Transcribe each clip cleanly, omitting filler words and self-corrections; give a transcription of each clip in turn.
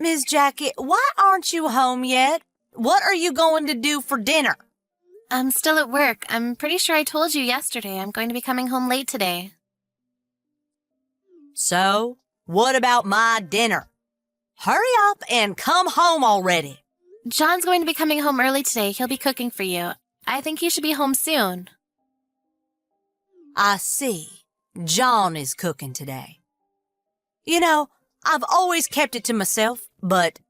Miss Jackie, why aren't you home yet? What are you going to do for dinner? I'm still at work. I'm pretty sure I told you yesterday I'm going to be coming home late today. So, what about my dinner? Hurry up and come home already. John's going to be coming home early today. He'll be cooking for you. I think you should be home soon. I see. John is cooking today. You know, I've always kept it to myself, but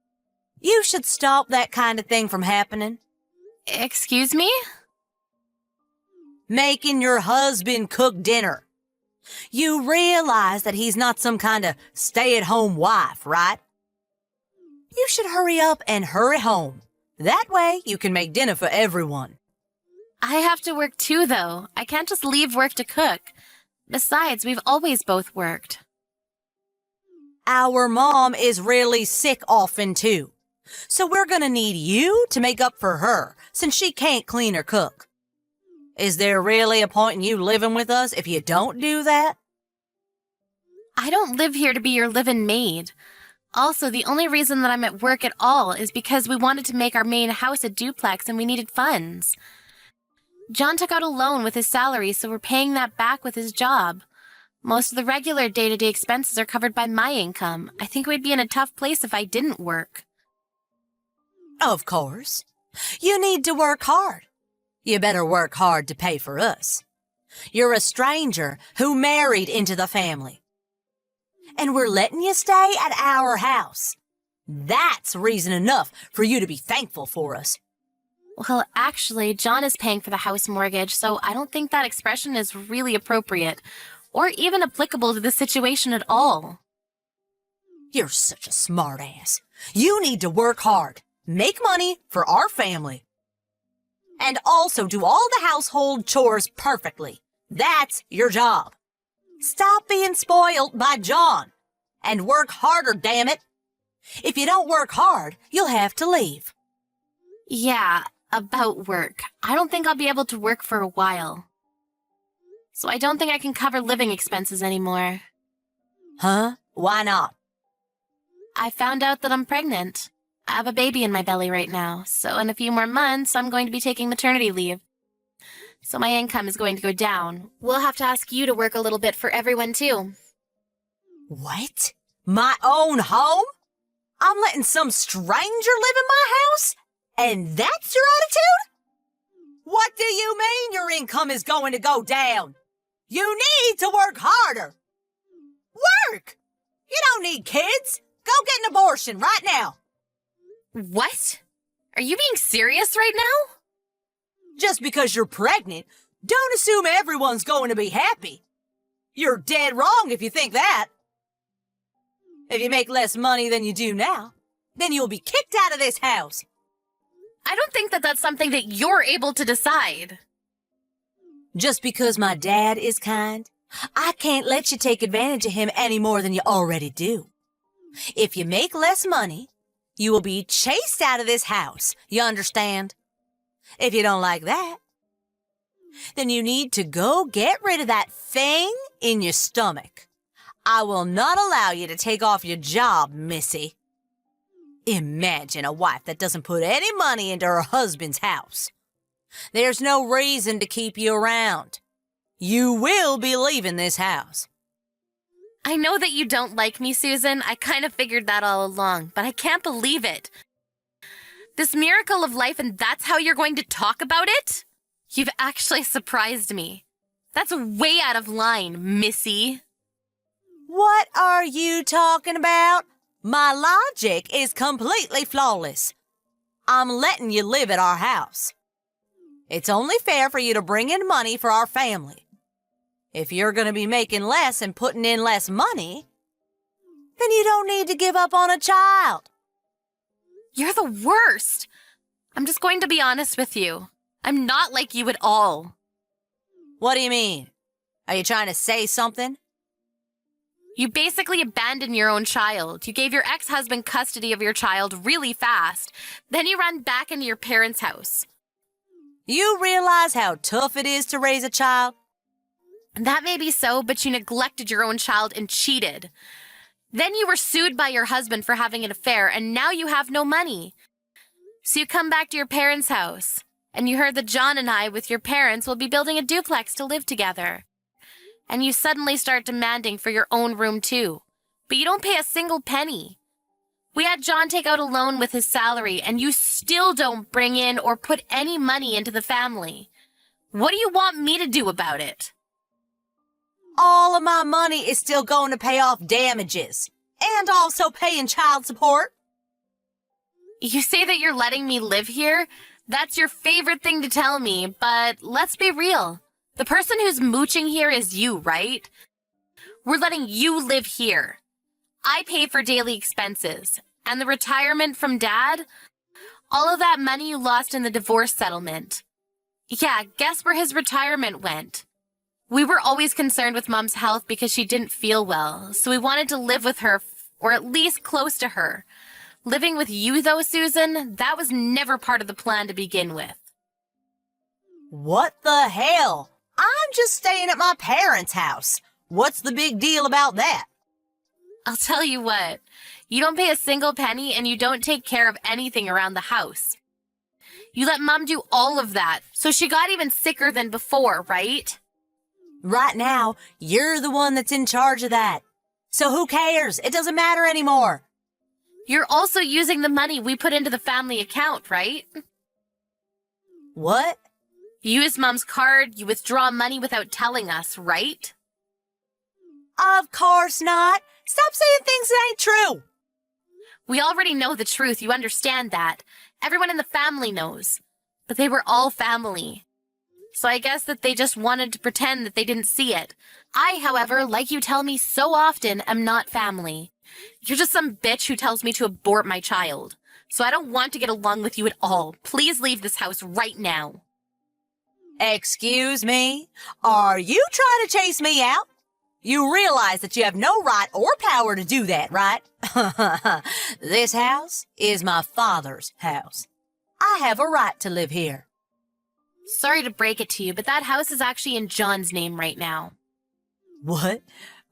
you should stop that kind of thing from happening. Excuse me? Making your husband cook dinner. You realize that he's not some kind of stay-at-home wife, right? You should hurry up and hurry home. That way you can make dinner for everyone. I have to work too, though. I can't just leave work to cook. Besides, we've always both worked. Our mom is really sick often, too. So we're gonna need you to make up for her, since she can't clean or cook. Is there really a point in you living with us if you don't do that? I don't live here to be your live-in maid. Also, the only reason that I'm at work at all is because we wanted to make our main house a duplex and we needed funds. John took out a loan with his salary, so we're paying that back with his job. Most of the regular day-to-day expenses are covered by my income. I think we'd be in a tough place if I didn't work. Of course. You need to work hard. You better work hard to pay for us. You're a stranger who married into the family. And we're letting you stay at our house. That's reason enough for you to be thankful for us. Well, actually, John is paying for the house mortgage, so I don't think that expression is really appropriate, or even applicable to the situation at all. You're such a smartass. You need to work hard, make money for our family, and also do all the household chores perfectly. That's your job. Stop being spoiled by John, and work harder, damn it. If you don't work hard, you'll have to leave. Yeah, about work. I don't think I'll be able to work for a while. So I don't think I can cover living expenses anymore. Huh? Why not? I found out that I'm pregnant. I have a baby in my belly right now, so in a few more months, I'm going to be taking maternity leave. So my income is going to go down. We'll have to ask you to work a little bit for everyone, too. What? My own home? I'm letting some stranger live in my house? And that's your attitude? What do you mean your income is going to go down? You need to work harder. Work! You don't need kids. Go get an abortion right now. What? Are you being serious right now? Just because you're pregnant, don't assume everyone's going to be happy. You're dead wrong if you think that. If you make less money than you do now, then you'll be kicked out of this house. I don't think that that's something that you're able to decide. Just because my dad is kind, I can't let you take advantage of him any more than you already do. If you make less money, you will be chased out of this house, you understand? If you don't like that, then you need to go get rid of that thing in your stomach. I will not allow you to take off your job, Missy. Imagine a wife that doesn't put any money into her husband's house. There's no reason to keep you around. You will be leaving this house. I know that you don't like me, Susan. I kind of figured that all along, but I can't believe it. This miracle of life, and that's how you're going to talk about it? You've actually surprised me. That's way out of line, Missy. What are you talking about? My logic is completely flawless. I'm letting you live at our house. It's only fair for you to bring in money for our family. If you're going to be making less and putting in less money, then you don't need to give up on a child. You're the worst. I'm just going to be honest with you. I'm not like you at all. What do you mean? Are you trying to say something? You basically abandoned your own child. You gave your ex-husband custody of your child really fast. Then you ran back into your parents' house. You realize how tough it is to raise a child? That may be so, but you neglected your own child and cheated. Then you were sued by your husband for having an affair, and now you have no money. So you come back to your parents' house, and you heard that John and I, with your parents, will be building a duplex to live together. And you suddenly start demanding for your own room too. But you don't pay a single penny. We had John take out a loan with his salary, and you still don't bring in or put any money into the family. What do you want me to do about it? All of my money is still going to pay off damages and also paying child support. You say that you're letting me live here? That's your favorite thing to tell me, but let's be real. The person who's mooching here is you, right? We're letting you live here. I pay for daily expenses. And the retirement from Dad? All of that money you lost in the divorce settlement. Yeah, guess where his retirement went? We were always concerned with Mom's health because she didn't feel well, so we wanted to live with her, or at least close to her. Living with you, though, Susan, that was never part of the plan to begin with. What the hell? I'm just staying at my parents' house. What's the big deal about that? I'll tell you what, you don't pay a single penny and you don't take care of anything around the house. You let Mom do all of that, so she got even sicker than before, right? Right now, you're the one that's in charge of that. So who cares? It doesn't matter anymore. You're also using the money we put into the family account, right? What? You use Mom's card, you withdraw money without telling us, right? Of course not. Stop saying things that ain't true. We already know the truth, you understand that. Everyone in the family knows. But they were all family. So I guess that they just wanted to pretend that they didn't see it. I, however, like you tell me so often, am not family. You're just some bitch who tells me to abort my child. So I don't want to get along with you at all. Please leave this house right now. Excuse me? Are you trying to chase me out? You realize that you have no right or power to do that, right? This house is my father's house. I have a right to live here. Sorry to break it to you, but that house is actually in John's name right now. What?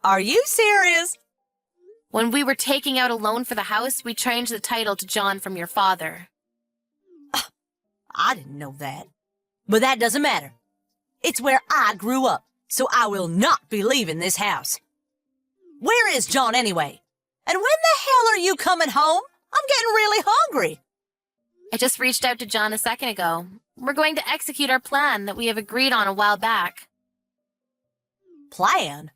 Are you serious? When we were taking out a loan for the house, we changed the title to John from your father. I didn't know that. But that doesn't matter. It's where I grew up, so I will not be leaving this house. Where is John anyway? And when the hell are you coming home? I'm getting really hungry. I just reached out to John a second ago. We're going to execute our plan that we have agreed on a while back. Plan?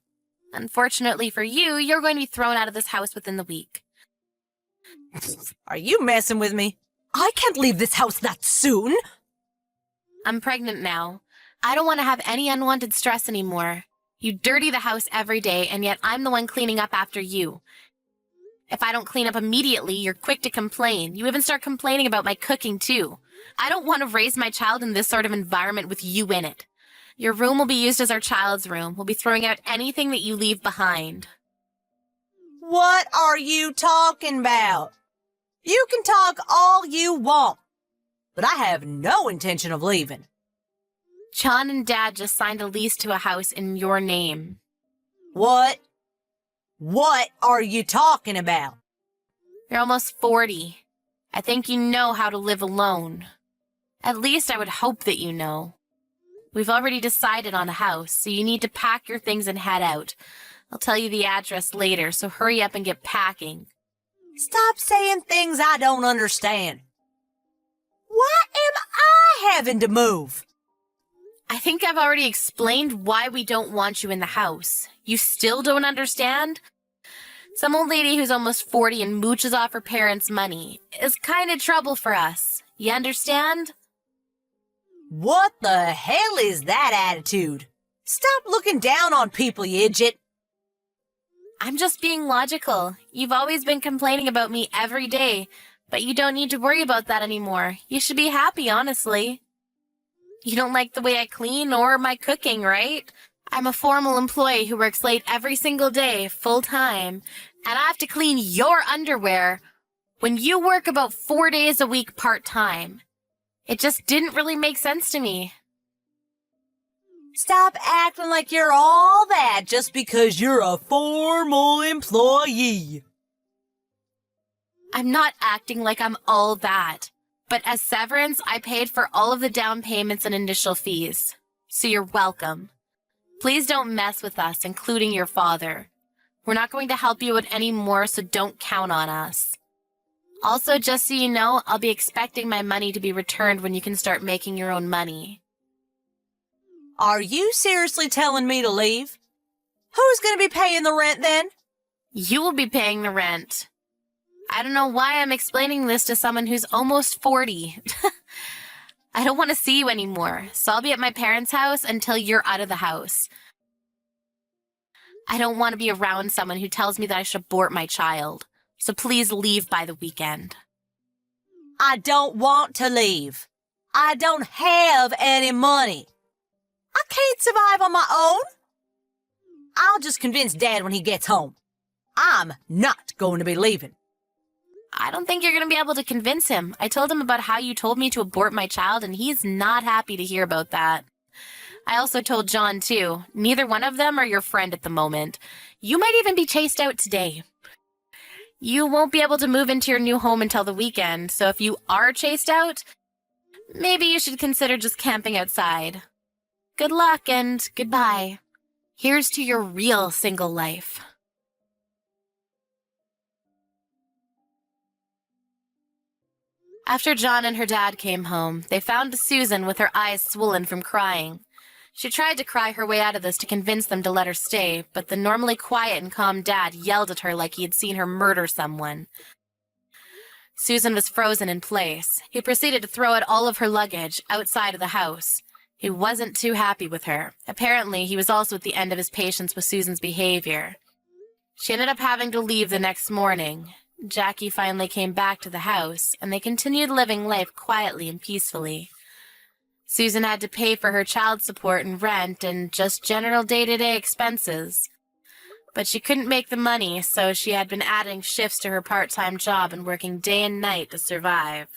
Unfortunately for you, you're going to be thrown out of this house within the week. Are you messing with me? I can't leave this house that soon. I'm pregnant now. I don't want to have any unwanted stress anymore. You dirty the house every day, and yet I'm the one cleaning up after you. If I don't clean up immediately, you're quick to complain. You even start complaining about my cooking, too. I don't want to raise my child in this sort of environment with you in it. Your room will be used as our child's room. We'll be throwing out anything that you leave behind. What are you talking about? You can talk all you want, but I have no intention of leaving. John and Dad just signed a lease to a house in your name. What? What are you talking about? You're almost 40. I think you know how to live alone. At least I would hope that you know. We've already decided on a house, so you need to pack your things and head out. I'll tell you the address later, so hurry up and get packing. Stop saying things I don't understand. Why am I having to move? I think I've already explained why we don't want you in the house. You still don't understand? Some old lady who's almost 40 and mooches off her parents' money is kind of trouble for us. You understand? What the hell is that attitude? Stop looking down on people, you idiot. I'm just being logical. You've always been complaining about me every day, but you don't need to worry about that anymore. You should be happy, honestly. You don't like the way I clean or my cooking, right? I'm a formal employee who works late every single day, full-time, and I have to clean your underwear when you work about 4 days a week part-time. It just didn't really make sense to me. Stop acting like you're all that just because you're a formal employee. I'm not acting like I'm all that. But as severance, I paid for all of the down payments and initial fees. So you're welcome. Please don't mess with us, including your father. We're not going to help you out anymore, so don't count on us. Also, just so you know, I'll be expecting my money to be returned when you can start making your own money. Are you seriously telling me to leave? Who's going to be paying the rent then? You will be paying the rent. I don't know why I'm explaining this to someone who's almost 40. I don't want to see you anymore, so I'll be at my parents' house until you're out of the house. I don't want to be around someone who tells me that I should abort my child, so please leave by the weekend. I don't want to leave. I don't have any money. I can't survive on my own. I'll just convince Dad when he gets home. I'm not going to be leaving. I don't think you're going to be able to convince him. I told him about how you told me to abort my child, and he's not happy to hear about that. I also told John, too. Neither one of them are your friend at the moment. You might even be chased out today. You won't be able to move into your new home until the weekend, so if you are chased out, maybe you should consider just camping outside. Good luck and goodbye. Here's to your real single life. After John and her dad came home, they found Susan with her eyes swollen from crying. She tried to cry her way out of this to convince them to let her stay, but the normally quiet and calm dad yelled at her like he had seen her murder someone. Susan was frozen in place. He proceeded to throw out all of her luggage outside of the house. He wasn't too happy with her. Apparently, he was also at the end of his patience with Susan's behavior. She ended up having to leave the next morning. Jackie finally came back to the house, and they continued living life quietly and peacefully. Susan had to pay for her child support and rent and just general day-to-day expenses. But she couldn't make the money, so she had been adding shifts to her part-time job and working day and night to survive.